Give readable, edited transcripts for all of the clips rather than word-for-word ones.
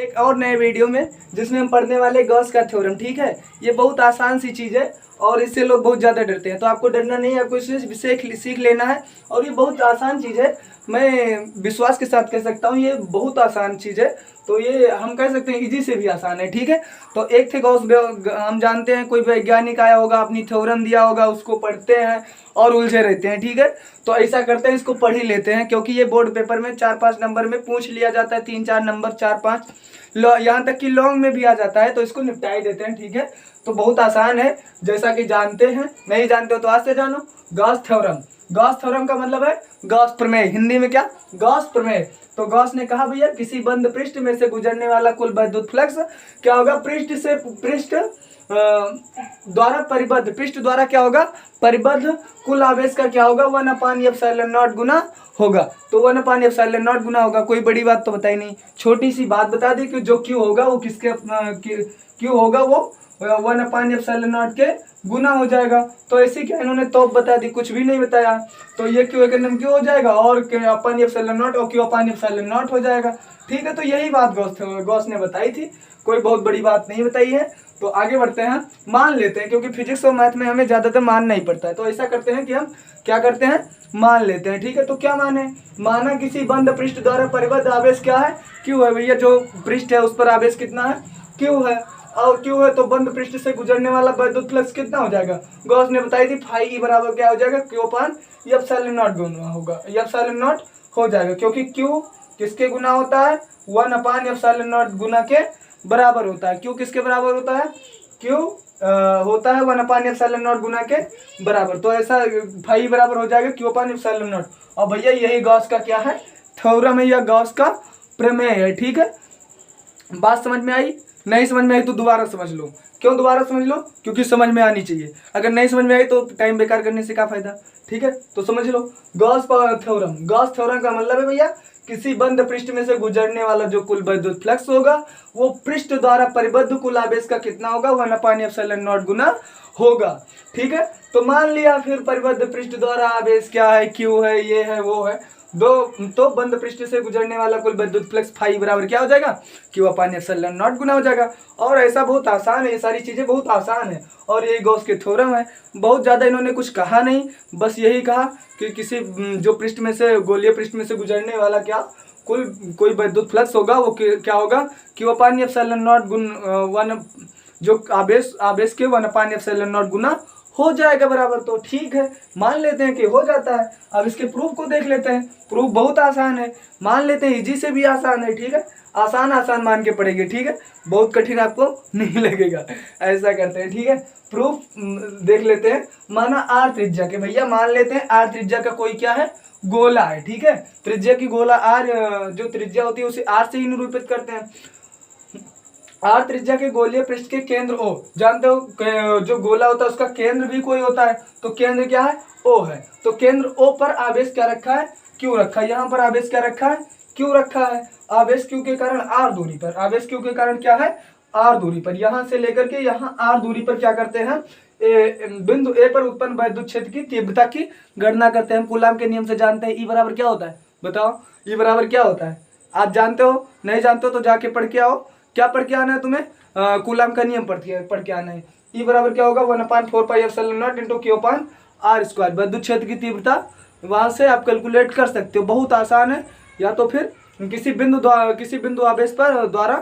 एक और नए वीडियो में जिसमें हम पढ़ने वाले गॉस का थ्योरम। ठीक है, ये बहुत आसान सी चीज़ है और इससे लोग बहुत ज़्यादा डरते हैं, तो आपको डरना नहीं है, आपको इसे सीख लेना है। और ये बहुत आसान चीज़ है, मैं विश्वास के साथ कह सकता हूँ ये बहुत आसान चीज़ है। तो ये हम कह सकते हैं इजी से भी आसान है। ठीक है, तो एक थे गॉस, हम जानते हैं कोई वैज्ञानिक आया होगा, अपनी थ्योरम दिया होगा, उसको पढ़ते हैं और उलझे रहते हैं। ठीक है, तो ऐसा करते हैं, इसको पढ़ ही लेते हैं, क्योंकि ये बोर्ड पेपर में 4-5 नंबर में पूछ लिया जाता है, 3-4 नंबर, 4-5, यहाँ तक कि लॉन्ग में भी आ जाता है, तो इसको निपटा ही देते हैं। ठीक है, तो बहुत आसान है, जैसा कि जानते हैं। नहीं जानते हो तो आज से जानो। गॉस थ्योरम, गॉस थ्योरम का मतलब है गॉस प्रमेय, हिंदी में क्या, गॉस प्रमेय। तो गॉस ने कहा भैया किसी बंद पृष्ठ में से गुजरने वाला कुल विद्युत फ्लक्स क्या होगा, पृष्ठ से पृष्ठ द्वारा परिबद्ध, पृष्ठ द्वारा क्या होगा, परिबद्ध कुल आवेश का क्या होगा, 1/ε0 गुना होगा। तो 1/ε0 गुना होगा। कोई बड़ी बात तो बताई नहीं, छोटी सी बात बता दी कि जो क्यू होगा वो किसके क्यू होगा, वो 1/ε0 के गुना हो जाएगा। तो ऐसे क्या इन्होंने तो बता दी, कुछ भी नहीं बताया। तो ये क्यू एक नम क्यू हो जाएगा और अपन ε0 और क्यू अपन ε0 हो जाएगा। ठीक है, तो यही बात गॉस ने बताई थी, कोई बहुत बड़ी बात नहीं बताई है। तो आगे बढ़ते हैं, मान लेते हैं, क्योंकि फिजिक्स और मैथ में हमें ज़्यादातर मानना ही पड़ता है। तो ऐसा करते हैं कि हम क्या करते हैं, मान लेते हैं। ठीक है, तो क्या माने, माना किसी बंद पृष्ठ द्वारा परिबद्ध आवेश क्या है, क्यू है। भैया जो पृष्ठ है उस पर आवेश कितना है, क्यू है, और क्यू है तो बंद पृष्ठ से गुजरने वाला विद्युत फ्लक्स कितना हो जाएगा। गॉस ने बताई थी फाई ई बराबर क्या हो जाएगा, क्यू अपान ε0 गुना होगा, ε0 हो जाएगा, क्योंकि क्यू किसके गुना होता है, 1/ε0 गुना के बराबर होता है। क्यू किसके बराबर होता है, क्यू होता है 1/ε0 गुना के बराबर। तो ऐसा फाई बराबर हो जाएगा क्यू अपान ε0। और भैया यही गॉस का क्या है, थ्योरम है, या गॉस का प्रमेय है। ठीक है, बात समझ में आई, नहीं समझ में आई तो दोबारा समझ लो। क्यों दोबारा समझ लो, क्योंकि समझ में आनी चाहिए। अगर नहीं समझ में आई तो टाइम बेकार करने से क्या फायदा। ठीक है, तो समझ लो गॉस थ्योरम। गॉस थ्योरम का मतलब है भैया किसी बंद पृष्ठ में से गुजरने वाला जो कुल विद्युत फ्लक्स होगा वो पृष्ठ द्वारा परिबद्ध कुल आवेश का कितना होगा, 1/ε0 गुना होगा। ठीक है, तो मान लिया फिर परिबद्ध पृष्ठ द्वारा आवेश क्या है, क्यू है, ये है, वो है, तो बंद पृष्ठ से गुजरने वाला कुल विद्युत फ्लक्स फाई बराबर क्या हो जाएगा, क्यू अपान ε0 गुना हो जाएगा। और ऐसा बहुत आसान है, ये सारी चीजें बहुत आसान है, और ये गॉस के थ्योरम है। बहुत ज्यादा इन्होंने कुछ कहा नहीं, बस यही कहा कि किसी जो पृष्ठ में से, गोलीय पृष्ठ में से गुजरने वाला क्या कुल कोई विद्युत फ्लक्स होगा वो क्या होगा, क्यू अपान ε0 गुण 1, जो आवेश के 1/ε0 गुना हो जाएगा बराबर। तो ठीक है, मान लेते हैं कि हो जाता है। अब इसके प्रूफ को देख लेते हैं। प्रूफ बहुत आसान है, मान लेते हैं, इजी से भी आसान है। ठीक है, आसान आसान मान के पढ़ेंगे। ठीक है, बहुत कठिन आपको नहीं लगेगा। ऐसा करते हैं, ठीक है, प्रूफ देख लेते हैं। माना आर त्रिज्या के, भैया मान लेते हैं आर त्रिज्या का कोई क्या है, गोला है। ठीक है, त्रिज्या की गोला आर, जो त्रिज्या होती है उसे आर से ही निरूपित करते हैं। आर त्रिज्या के गोलीय पृष्ठ के केंद्र ओ, जानते हो जो गोला होता है उसका केंद्र भी कोई होता है, तो केंद्र क्या है, ओ है। तो केंद्र ओ पर आवेश क्या रखा है, क्यू रखा है। यहाँ पर आवेश क्या रखा है, क्यू रखा है। आवेश क्यू के कारण आर दूरी पर, आवेश क्यू के कारण क्या है, आर दूरी पर, यहाँ से लेकर के यहाँ आर दूरी पर क्या करते हैं, बिंदु ए पर उत्पन्न विद्युत क्षेत्र की तीव्रता की गणना करते हैं। कूलाम के नियम से जानते हैं ई बराबर क्या होता है, बताओ ई बराबर क्या होता है। आप जानते हो, नहीं जानते हो तो जाके पढ़ के आओ। क्या पढ़ के आना है तुम्हें, कूलाम का नियम पढ़ के आना है। ई बराबर क्या होगा, 1/4πε0 into Q upon R square. विद्युत क्षेत्र की तीव्रता वहां से आप कैलकुलेट कर सकते हो, बहुत आसान है। या तो फिर किसी बिंदु आवेश पर द्वारा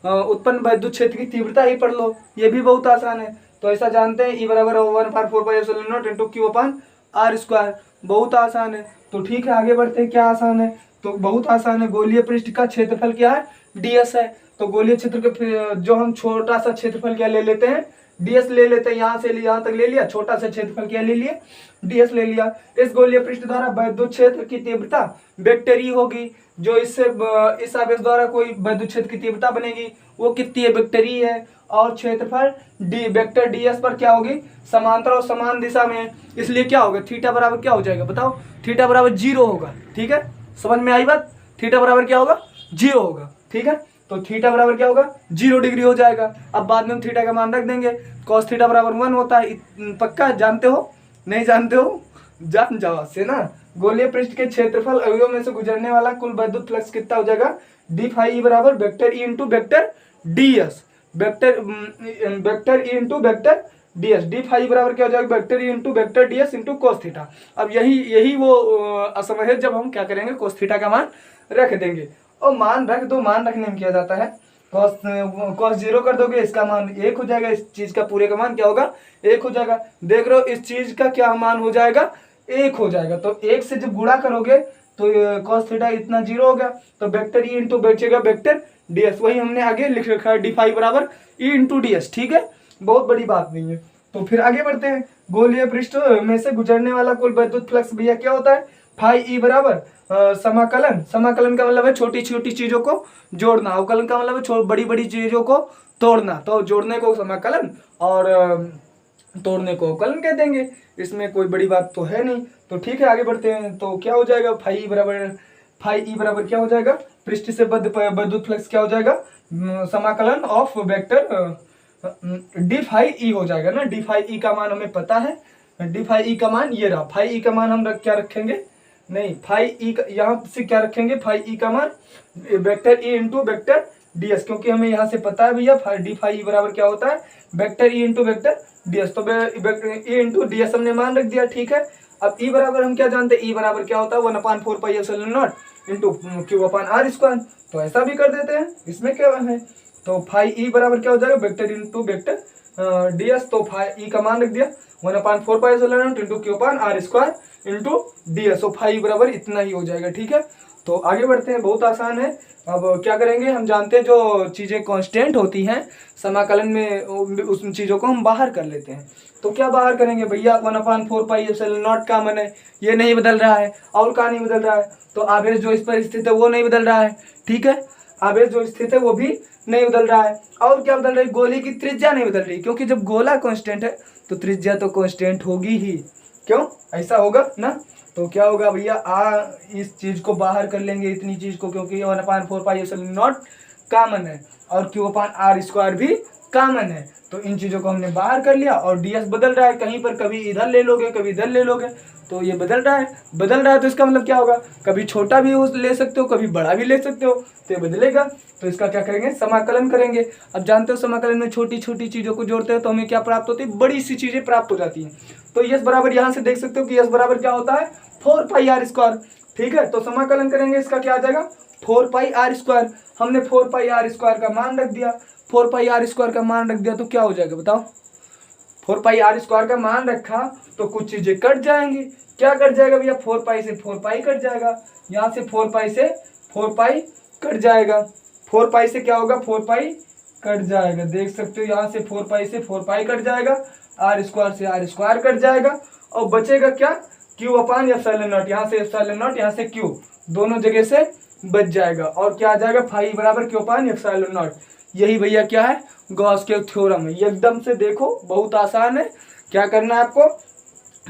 उत्पन्न विद्युत क्षेत्र की तीव्रता ही पढ़ लो, ये भी बहुत आसान है। तो ऐसा जानते हैं ई बराबर 1/4πε0 into Q upon R square, बहुत आसान है। तो ठीक है, आगे बढ़ते हैं। क्या आसान है, तो बहुत आसान है। गोलीय पृष्ठ का क्षेत्रफल क्या है, ds है। तो गोलीय क्षेत्र के जो हम छोटा सा क्षेत्रफल क्या ले लेते हैं, ds ले लेते हैं। यहाँ से यहाँ तक ले लिया, छोटा सा क्षेत्रफल क्या ले लिए, ds ले लिया। इस गोलीय पृष्ठ द्वारा विद्युत क्षेत्र की तीव्रता वेक्टर ई होगी। जो इससे इस आवेश द्वारा कोई विद्युत क्षेत्र की तीव्रता बनेगी वो कितनी है, वेक्टर ई है। और क्षेत्रफल डी वेक्टर ds पर क्या होगी, समांतर और समान दिशा में, इसलिए क्या होगा, थीटा बराबर क्या हो जाएगा, बताओ, थीटा बराबर 0 होगा। ठीक है, समझ में आई बात, थीटा बराबर क्या होगा, 0 होगा। ठीक है, तो थीटा बराबर क्या होगा, 0 डिग्री हो जाएगा। अब बाद में हम थीटा का मान रख देंगे, कॉस थीटा बराबर 1 होता है। पक्का जानते हो, नहीं जानते हो जान जाओ से ना। गोलीय पृष्ठ के क्षेत्रफल अवयव में से गुजरने वाला कुल विद्युत फ्लक्स कितना हो जाएगा, डी फाई ई बराबर vector E into vector D S, vector E into vector D S. D phi बराबर क्या हो जाएगा, vector E into vector D S into cos theta. अब यही वो असमय है जब हम क्या करेंगे, कोस थीटा का मान रख देंगे। और मान रख दो, मान रखने में किया जाता है, कॉस 0 कर दोगे, इसका मान 1 हो जाएगा, इस चीज का पूरे का मान क्या होगा, 1 हो जाएगा। देख रहे हो इस चीज का क्या मान हो जाएगा, 1 हो जाएगा। तो 1 से जब गुणा करोगे तो कॉस थीटा इतना 0 हो गया, तो वेक्टर ई इंटू बचेगा वेक्टर डी एस। वही हमने आगे लिख रखा है, डी फाई बराबर ई इंटू डी एस। ठीक है, बहुत बड़ी बात नहीं है। तो फिर आगे बढ़ते हैं। गोलीय पृष्ठ में से गुजरने वाला कुल विद्युत फ्लक्स भैया क्या होता है, फाई ई बराबर समाकलन। समाकलन का मतलब है छोटी छोटी चीजों को जोड़ना, अवकलन का मतलब है बड़ी बड़ी चीजों को तोड़ना। तो जोड़ने को समाकलन और तोड़ने को अवकलन कह देंगे, इसमें कोई बड़ी बात तो है नहीं। तो ठीक है, आगे बढ़ते हैं। तो क्या हो जाएगा, फाई ई बराबर क्या हो जाएगा, पृष्ठ से विद्युत फ्लक्स क्या हो जाएगा, समाकलन of vector D phi E हो जाएगा ना। डी फाई ई का मान हमें पता है, डी फाई ई का मान ये रहा। फाई ई का मान हम क्या रखेंगे, नहीं फाई ई यहाँ से क्या रखेंगे, फाई ई का मान vector E into vector D S, क्योंकि हमें यहाँ से पता है भैया डी फाई ई बराबर क्या होता है, vector E into vector D S. तो ई इंटू डी एस हमने मान रख दिया। ठीक है, अब ई बराबर हम क्या जानते हैं, ई बराबर क्या होता है 1/4 pi epsilon naught into Q upon R square. तो ऐसा भी कर देते हैं, इसमें क्या है। तो फाई ई बराबर क्या हो जाएगा, vector into vector D S. तो फाई ई का मान रख दिया 1/4 pi epsilon naught into Q upon R square into D S. तो फाई बराबर इतना ही हो जाएगा। ठीक है, तो आगे बढ़ते हैं, बहुत आसान है। अब क्या करेंगे, हम जानते हैं जो चीज़ें कांस्टेंट होती हैं समाकलन में, उस चीज़ों को हम बाहर कर लेते हैं। तो क्या बाहर करेंगे भैया, 1/4 पाई एप्सिलॉन नॉट का मन है, ये नहीं बदल रहा है। और का नहीं बदल रहा है, तो आवेश जो इस पर स्थित है वो नहीं बदल रहा है। ठीक है, आवेश जो स्थित है वो भी नहीं बदल रहा है। और क्या बदल रही है, गोले की त्रिज्या नहीं बदल रही, क्योंकि जब गोला कांस्टेंट है तो त्रिज्या तो कांस्टेंट होगी ही। क्यों, ऐसा होगा ना। तो क्या होगा भैया, इस चीज को बाहर कर लेंगे, इतनी चीज को, क्योंकि 1/4 पाई एप्सिलॉन नॉट कॉमन है और क्यू अपन आर स्क्वायर भी कॉमन है। तो इन चीजों को हमने बाहर कर लिया। और डी एस बदल रहा है, कहीं पर कभी इधर ले लोगे कभी इधर ले लोगे, तो ये बदल रहा है। तो इसका मतलब क्या होगा, कभी छोटा भी ले सकते हो कभी बड़ा भी ले सकते हो, तो ये बदलेगा। तो इसका क्या करेंगे, समाकलन करेंगे। अब जानते हो समाकलन में छोटी छोटी चीजों को जोड़ते हैं तो हमें क्या प्राप्त होती है, बड़ी सी चीजें प्राप्त हो जाती हैं। तो यस बराबर यहाँ से देख सकते हो कि यस बराबर क्या होता है, 4 पाई आर स्क्वायर। ठीक है, तो समाकलन करेंगे, इसका क्या आ जाएगा 4 पाई आर स्क्वायर। हमने 4 पाई आर स्क्वायर का मान रख दिया, 4 पाई आर स्क्वायर का मान रख दिया तो क्या हो जाएगा बताओ, 4 पाई आर स्क्वायर का मान रखा तो कुछ चीजें कट जाएंगी। क्या कट जाएगा भैया, 4 पाई से 4 पाई कट जाएगा, यहाँ से 4 पाई से 4 पाई कट जाएगा। 4 पाई से क्या होगा, 4 पाई कट जाएगा, देख सकते हो यहाँ से 4 पाई से 4 पाई कट जाएगा, आर स्क्वायर से आर स्क्वायर कट जाएगा, और बचेगा क्या, क्यू अपान एप्सिलॉन नॉट। यहाँ से एप्सिलॉन नॉट, यहाँ से क्यू, दोनों जगह से बच जाएगा। और क्या आ जाएगा, फाई बराबर क्यू अपान एप्सिलॉन नॉट। यही भैया क्या है, गॉस के थ्योरम है। एकदम से देखो, बहुत आसान है। क्या करना है आपको,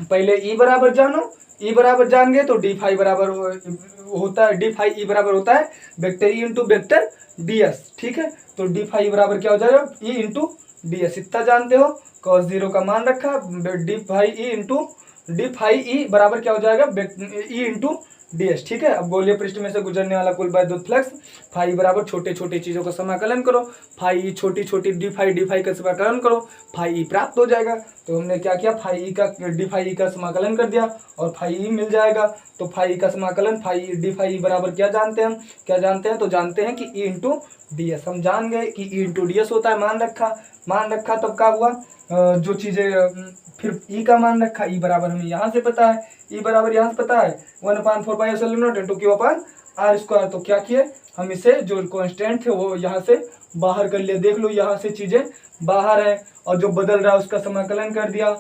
पहले ई बराबर जानो, ई बराबर जान गए तो डी फाई बराबर होता है, डी फाई ई बराबर होता है vector E into vector D S. ठीक है, तो डी फाई बराबर क्या हो जाएगा, ई इंटू डी एस, इतना जानते हो। cos 0 का मान रखा, डी फाई ई बराबर क्या हो जाएगा, ई इंटू डी एस। ठीक है, अब गोलीय पृष्ठ में से गुजरने वाला कुल विद्युत फ्लक्स, फाई बराबर छोटे छोटे चीजों का समाकलन करो, फाई छोटी छोटी डी फाई का समाकलन करो, फाई ई प्राप्त हो जाएगा। तो हमने क्या किया, फाई ई का डी फाई ई का समाकलन कर दिया और फाई ई मिल जाएगा। तो फाई का समाकलन, फाई डी फाई बराबर क्या जानते हैं हम, क्या जानते हैं, तो जानते हैं कि ई इंटू डी एस। हम जान गए कि ई इंटू डी एस होता है, मान रखा तब क्या हुआ, जो चीजें, फिर ई का मान रखा, ई बराबर हमें यहाँ से पता है, ई बराबर यहाँ से पता है 1/4 pi epsilon naught into Q upon R square. तो क्या किए हम, इसे जो कांस्टेंट थे वो यहाँ से बाहर कर लिया। देख लो यहाँ से चीजें बाहर है और जो बदल रहा है उसका समाकलन कर दिया।